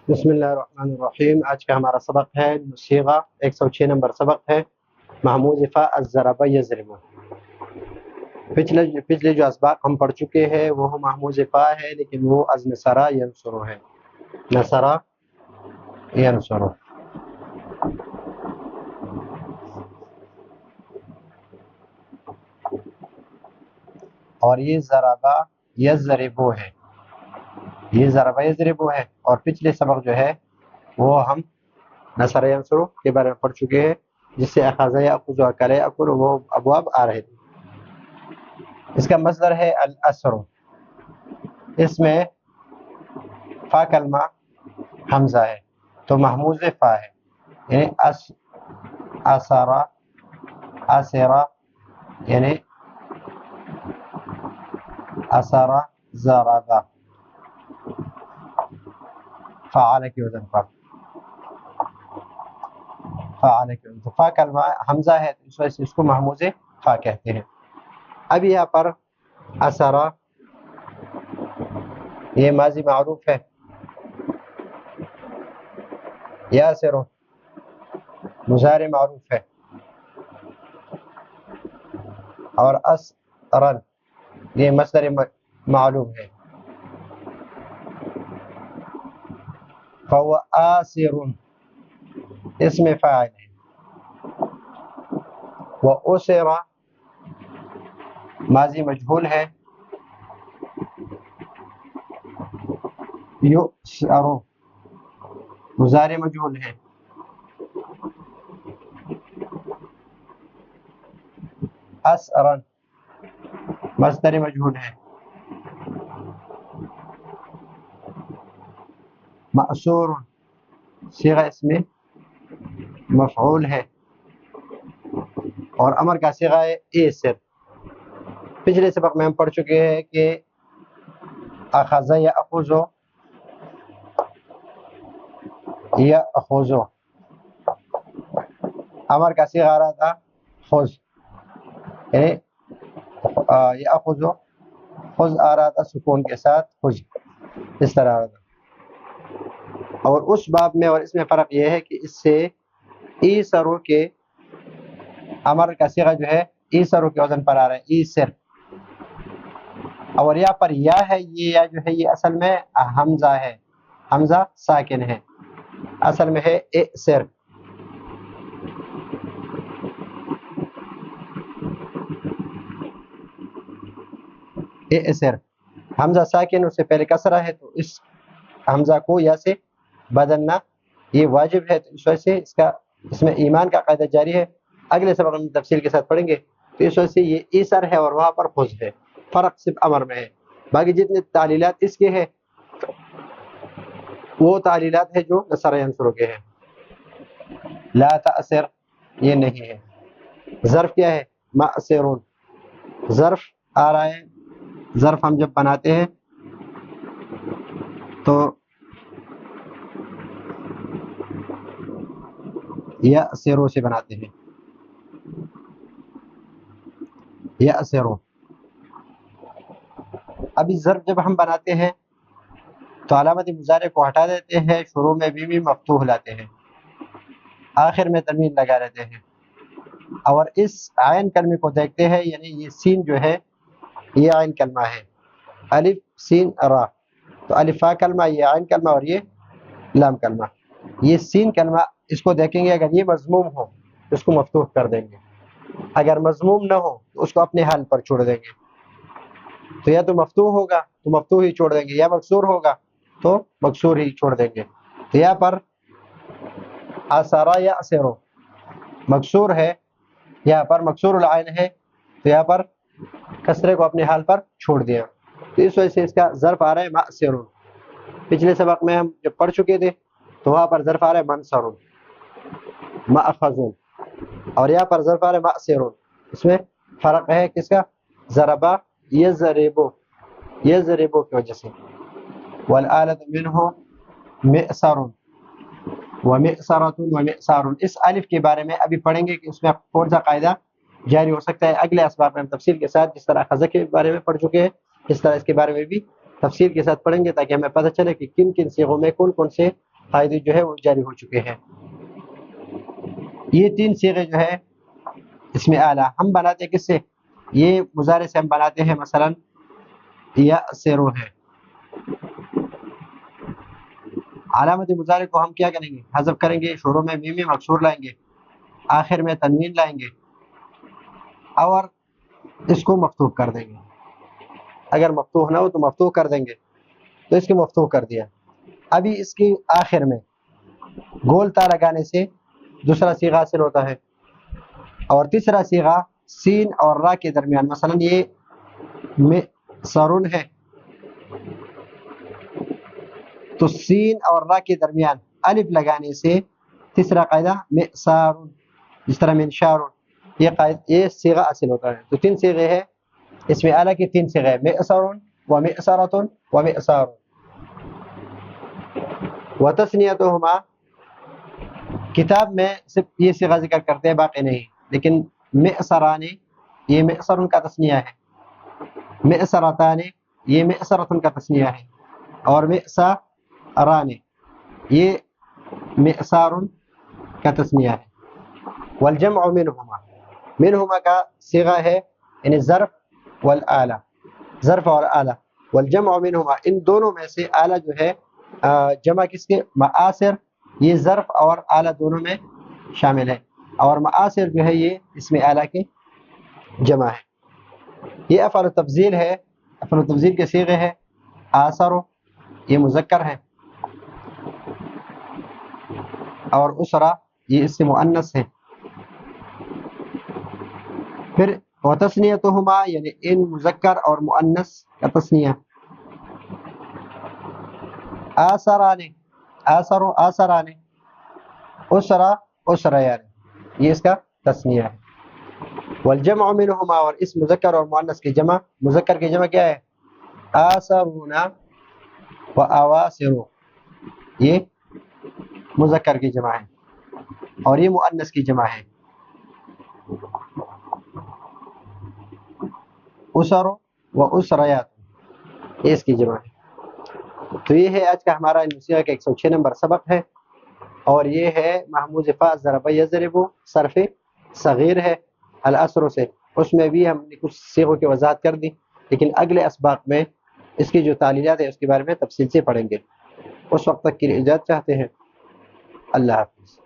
بسم اللہ الرحمن الرحیم۔ آج کا ہمارا سبق ہے صیغہ 106 نمبر سبق ہے محموز فا الضرب یضرب۔ پچھلے جو اسباق ہم پڑھ چکے ہیں وہ محموز فا ہے، لیکن وہ از نصرہ ینصر ہے، نصرہ ینصر۔ اور یہ ضربہ یضرب ہے، یہ ضربہ یضرب ہے۔ اور پچھلے سبق جو ہے وہ ہم نصر ینصر کے بارے میں پڑھ چکے ہیں، جس سے اخذ یاخذ اکل یاکل وہ ابواب آ رہے تھے۔ اس کا مصدر ہے الاسر، اس میں فا کلمہ حمزہ ہے تو محموز فا ہے، یعنی اسرا اسرا، یعنی اسرا ضربا، فعل کی وزن پر، فعل کی وزن، فا کلمہ حمزہ ہے تو اس وجہ سے اس کو محموز فا کہتے ہیں۔ اب یہاں پر اسرا یہ ماضی معروف ہے، یاسر مضارع معروف ہے، اور اسرن یہ مصدر معلوم ہے۔ فهو آسر اس میں فاعل ہے، وأسر ماضی مجہول ہے، یؤسر مضارع مجہول ہے، اسرن مصدر مجہول ہے، مأسور صیغہ اس میں مفعول ہے، اور امر کا صیغہ ہے ایسر۔ پچھلے سبق میں ہم پڑھ چکے ہیں کہ اخذ یاخذ یاخذ امر کا صیغہ آ رہا تھا خذ، یعنی یاخذ خذ آ رہا تھا سکون کے ساتھ، خذ اس طرح آ رہا تھا۔ اور اس باب میں اور اس میں فرق یہ ہے کہ اس سے ایسرو کے امر کا صیغہ جو ہے ایسرو کے وزن پر آ رہا ہے، ایسر۔ اور یہاں پر یا ہے، یہ یا جو ہے یہ اصل میں حمزہ ہے، حمزہ ساکن ہے، اصل میں ہے ایسر۔ ایسر حمزہ ساکن، اس سے پہلے کسرہ ہے، تو اس حمزہ کو یا سے بدلنا یہ واجب ہے، تو اس وجہ سے اس میں ایمان کا قاعدہ جاری ہے، اگلے سبق ہم تفصیل کے ساتھ پڑھیں گے۔ تو اس وجہ سے یہ ایسر ہے اور وہاں پر خذ ہے، فرق صرف امر میں ہے۔ باقی جتنے تعلیلات اس کے ہیں وہ تعلیلات ہے جو نصر ینصر کے ہیں۔ لا تأثر یہ نہیں ہے۔ ظرف کیا ہے؟ مأثرون، ظرف آ رہا ہے، ظرف ہم جب بناتے ہیں تو یأثرو سے بناتے ہیں، یأثرو۔ ابھی ظرف جب ہم بناتے ہیں تو علامت مضارع کو ہٹا دیتے ہیں، شروع میں بھی مفتوح لاتے ہیں، آخر میں تنوین لگا لیتے ہیں، اور اس عین کلمے کو دیکھتے ہیں، یعنی یہ سین جو ہے یہ عین کلمہ ہے، الف سین را، تو الفا کلمہ، یہ عین کلمہ، اور یہ لام کلمہ۔ یہ سین کلمہ اس کو دیکھیں گے، اگر یہ مضموم ہو تو اس کو مفتوح کر دیں گے، اگر مضموم نہ ہو تو اس کو اپنے حال پر چھوڑ دیں گے۔ تو یا تو مفتوح ہوگا تو مفتوح ہی چھوڑ دیں گے، یا مکسور ہوگا تو مکسور ہی چھوڑ دیں گے۔ تو یہاں پر اسرا یا اسرو مکسور ہے، یہاں پر مکسور العین ہے، تو یہاں پر کسرے کو اپنے حال پر چھوڑ دیا، تو اس وجہ سے اس کا ظرف آ رہا ہے مأثرون۔ پچھلے سبق میں ہم جب پڑھ چکے تھے تو وہاں پر ظرف آ رہا ہے منصرون، مأخذون، اور یہاں پر ظرف آ رہا ہے مأثرون۔ اس میں فرق ہے کس کا؟ ضربہ یضربو، یضربو کی وجہ سے۔ والآلۃ منہ مئسر ومئسرۃ ومئسار، اس الف کے بارے میں ابھی پڑھیں گے کہ اس میں کون سا قاعدہ جاری ہو سکتا ہے، اگلے اسباب میں ہم تفصیل کے ساتھ، جس طرح خزہ کے بارے میں پڑھ چکے ہیں اس طرح اس کے بارے میں بھی تفصیل کے ساتھ پڑھیں گے، تاکہ ہمیں پتہ چلے کہ کن کن صیغوں میں کون کون سے قاعدے جو ہے وہ جاری ہو چکے ہیں۔ یہ 3 صیغے جو ہے اس میں اعلیٰ ہم بناتے ہیں کس سے؟ یہ مضارع سے ہم بناتے ہیں، مثلا یأسر ہے، علامت مضارع کو ہم کیا کریں گے؟ حذف کریں گے، شروع میں میم مکسور لائیں گے، آخر میں تنوین لائیں گے، اور اس کو مفتوح کر دیں گے۔ اگر مفتوح نہ ہو تو مفتوح کر دیں گے، تو اس کو مفتوح کر دیا۔ ابھی اس کی آخر میں گول تا لگانے سے دوسرا صیغہ حاصل ہوتا ہے، اور تیسرا صیغہ سین اور را کے درمیان، مثلا یہ مسرن ہے تو سین اور را کے درمیان الف لگانے سے تیسرا قاعدہ مسار، جس طرح منشار، یہ صیغہ حاصل ہوتا ہے۔ تو 3 صیغے ہیں اس میں اعلیٰ کی، 3 صیغے مسر و مسرۃ و مسار۔ وتثنیتہما، کتاب میں صرف یہ صیغہ ذکر کرتے ہیں، باقی نہیں، لیکن مسران یہ مسر کا تثنیہ ہے، مسرتان یہ مسرۃ کا تثنیہ ہے، اور مساران یہ مسار کا تثنیہ ہے۔ والجمع منہما، منہما کا صیغہ ہے یعنی ظرف والآلہ، ظرف اور آلہ۔ والجمع منہما، ان دونوں میں سے آلہ جو ہے جمع کس کے؟ معاصر، یہ ظرف اور آلہ دونوں میں شامل ہے، اور معاصر جو ہے یہ اس میں آلہ کے جمع ہے۔ یہ افعال تفضیل ہے، افعال تفضیل کے صیغے ہے۔ آثر یہ مذکر ہے، اور اسرا یہ اس سے مؤنث ہے۔ پھر وتثنیتہما یعنی ان مذکر اور مؤنث کا تثنیہ، آثران آثر آثران، اسرا اسریان یہ اس کا تثنیہ ہے۔ والجمع منہما، اور اس مذکر اور مؤنث کی جمع، مذکر کی جمع کیا ہے؟ آثرون و آواسر، یہ مذکر کی جمع ہے، اور یہ مؤنث کی جمع ہے، اسر و اسریات یہ اس کی جمع ہے۔ تو یہ ہے آج کا ہمارا نصیحہ کا 106 نمبر سبق ہے، اور یہ ہے محمود فا ضرب یضرب، صرف صغیر ہے الاسر سے، اس میں بھی ہم نے کچھ صیغوں کی وضاحت کر دی، لیکن اگلے اسباق میں اس کی جو تعلیلات ہے اس کے بارے میں تفصیل سے پڑھیں گے۔ اس وقت تک کے لیے اجازت چاہتے ہیں، اللہ حافظ۔